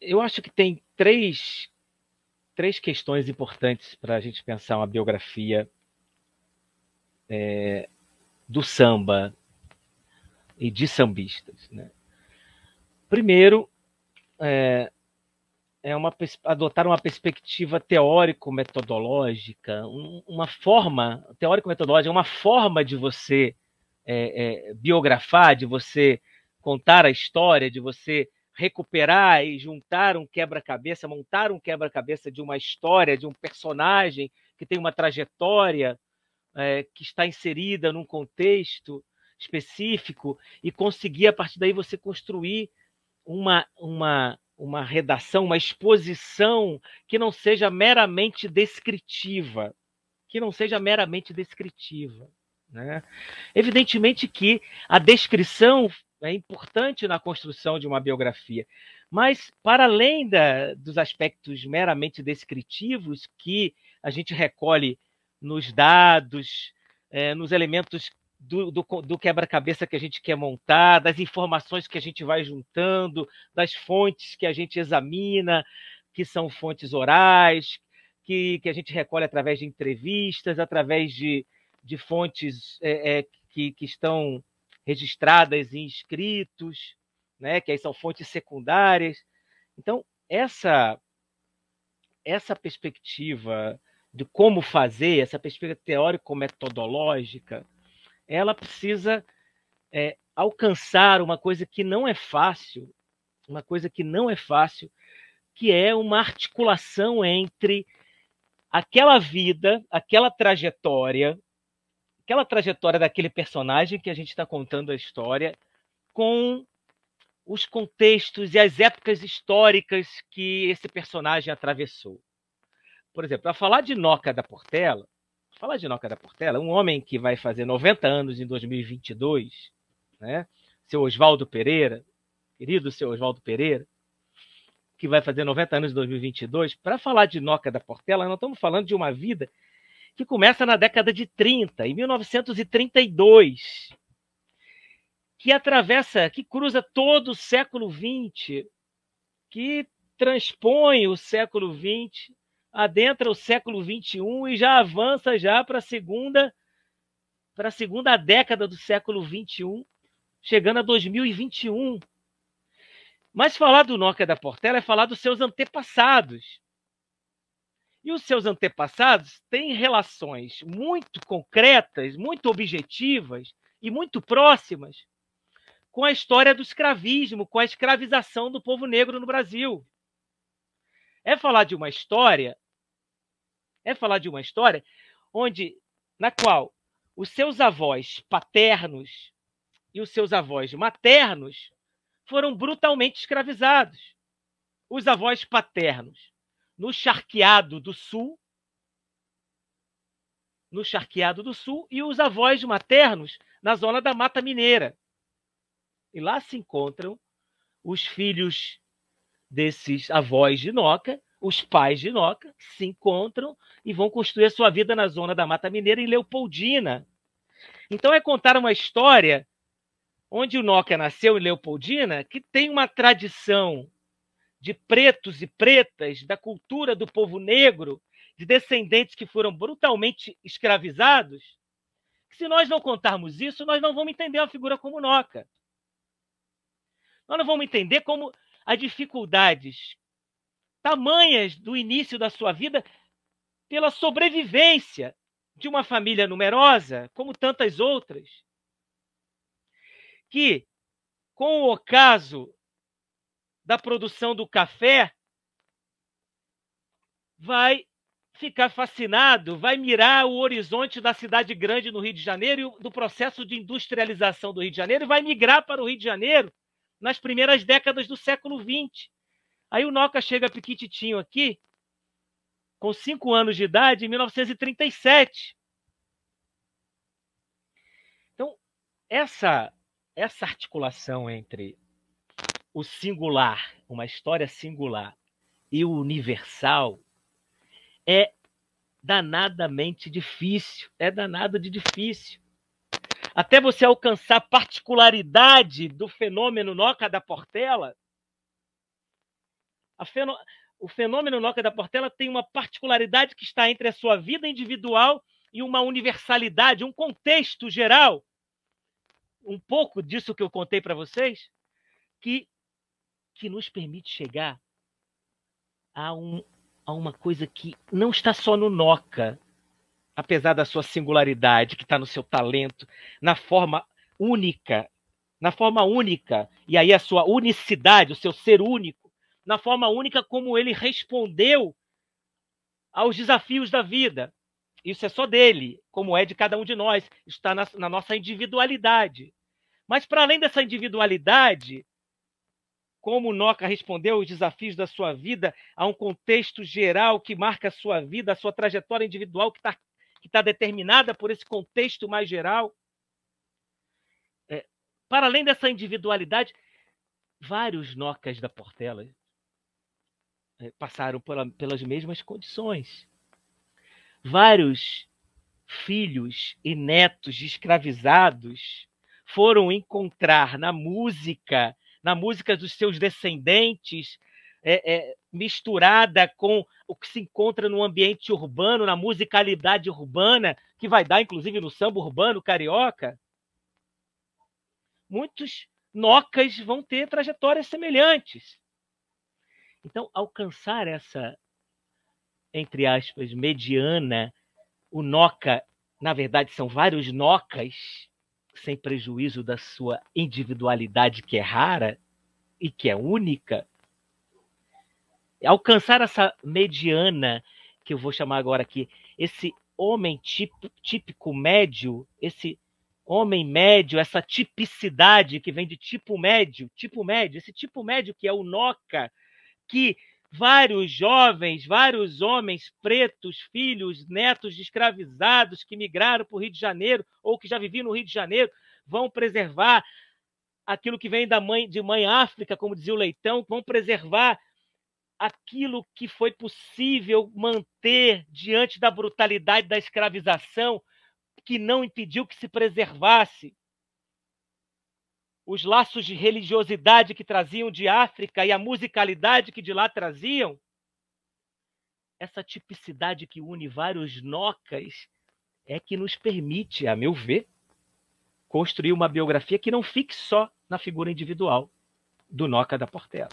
eu acho que tem três questões importantes para a gente pensar uma biografia do samba e de sambistas, né? Primeiro, adotar uma perspectiva teórico-metodológica, uma forma teórico-metodológica, uma forma de você biografar, de você contar a história, de você recuperar e juntar um quebra-cabeça, montar um quebra-cabeça de uma história, de um personagem que tem uma trajetória, que está inserida num contexto específico, e conseguir, a partir daí, você construir uma redação, uma exposição que não seja meramente descritiva, que não seja meramente descritiva, né? Evidentemente que a descrição é importante na construção de uma biografia, mas para além dos aspectos meramente descritivos que a gente recolhe nos dados, nos elementos do quebra-cabeça que a gente quer montar, das informações que a gente vai juntando, das fontes que a gente examina, que são fontes orais, que a gente recolhe através de entrevistas, através de fontes que estão registradas em escritos, né, que aí são fontes secundárias. Então, essa perspectiva de como fazer, essa perspectiva teórico-metodológica, ela precisa alcançar uma coisa que não é fácil, que é uma articulação entre aquela vida, aquela trajetória daquele personagem que a gente está contando a história, com os contextos e as épocas históricas que esse personagem atravessou. Por exemplo, para falar de Noca da Portela, um homem que vai fazer 90 anos em 2022, né? Seu Oswaldo Pereira, querido seu Oswaldo Pereira, que vai fazer 90 anos em 2022, para falar de Noca da Portela, nós estamos falando de uma vida que começa na década de 30, em 1932, que cruza todo o século XX, que transpõe o século XX, adentra o século XXI e já avança já para a segunda década do século XXI, chegando a 2021. Mas falar do Noca da Portela é falar dos seus antepassados. E os seus antepassados têm relações muito concretas, muito objetivas e muito próximas com a história do escravismo, com a escravização do povo negro no Brasil. É falar de uma história na qual os seus avós paternos e os seus avós maternos foram brutalmente escravizados. Os avós paternos no Charqueado do Sul, e os avós maternos na zona da Mata Mineira. E lá se encontram os filhos desses avós de Noca, os pais de Noca, se encontram e vão construir a sua vida na zona da Mata Mineira, em Leopoldina. Então é contar uma história onde o Noca nasceu em Leopoldina, que tem uma tradição de pretos e pretas, da cultura do povo negro, de descendentes que foram brutalmente escravizados. Se nós não contarmos isso, nós não vamos entender uma figura como Noca. Nós não vamos entender como as dificuldades tamanhas do início da sua vida pela sobrevivência de uma família numerosa, como tantas outras, que, com o ocaso da produção do café, vai ficar fascinado, vai mirar o horizonte da cidade grande no Rio de Janeiro e do processo de industrialização do Rio de Janeiro, e vai migrar para o Rio de Janeiro nas primeiras décadas do século XX. Aí o Noca chega piquititinho aqui, com 5 anos de idade, em 1937. Então, essa articulação entre o singular, uma história singular, e o universal é danadamente difícil. É danado de difícil. Até você alcançar a particularidade do fenômeno Noca da Portela, O fenômeno Noca da Portela tem uma particularidade que está entre a sua vida individual e uma universalidade, um contexto geral, um pouco disso que eu contei para vocês, que nos permite chegar a uma coisa que não está só no Noca, apesar da sua singularidade, que está no seu talento, na forma única, e aí a sua unicidade, o seu ser único, na forma única como ele respondeu aos desafios da vida. Isso é só dele, como é de cada um de nós, está na nossa individualidade. Mas, para além dessa individualidade, como o Noca respondeu aos desafios da sua vida, a um contexto geral que marca a sua vida, a sua trajetória individual que está determinada por esse contexto mais geral. Para além dessa individualidade, vários Nocas da Portela passaram pelas mesmas condições. Vários filhos e netos de escravizados foram encontrar na música dos seus descendentes, misturada com o que se encontra no ambiente urbano, na musicalidade urbana, que vai dar, inclusive, no samba urbano carioca. Muitos Nocas vão ter trajetórias semelhantes. Então, alcançar essa, entre aspas, mediana, o Noca, na verdade, são vários Nocas, sem prejuízo da sua individualidade, que é rara e que é única. Alcançar essa mediana, que eu vou chamar agora aqui, esse homem típico médio, esse homem médio, essa tipicidade que vem de tipo médio, esse tipo médio que é o Noca, que vários jovens, vários homens pretos, filhos, netos de escravizados que migraram para o Rio de Janeiro ou que já viviam no Rio de Janeiro, vão preservar aquilo que vem de mãe África, como dizia o Leitão, vão preservar aquilo que foi possível manter diante da brutalidade da escravização, que não impediu que se preservasse. Os laços de religiosidade que traziam de África e a musicalidade que de lá traziam, essa tipicidade que une vários Nocas é que nos permite, a meu ver, construir uma biografia que não fique só na figura individual do Noca da Portela.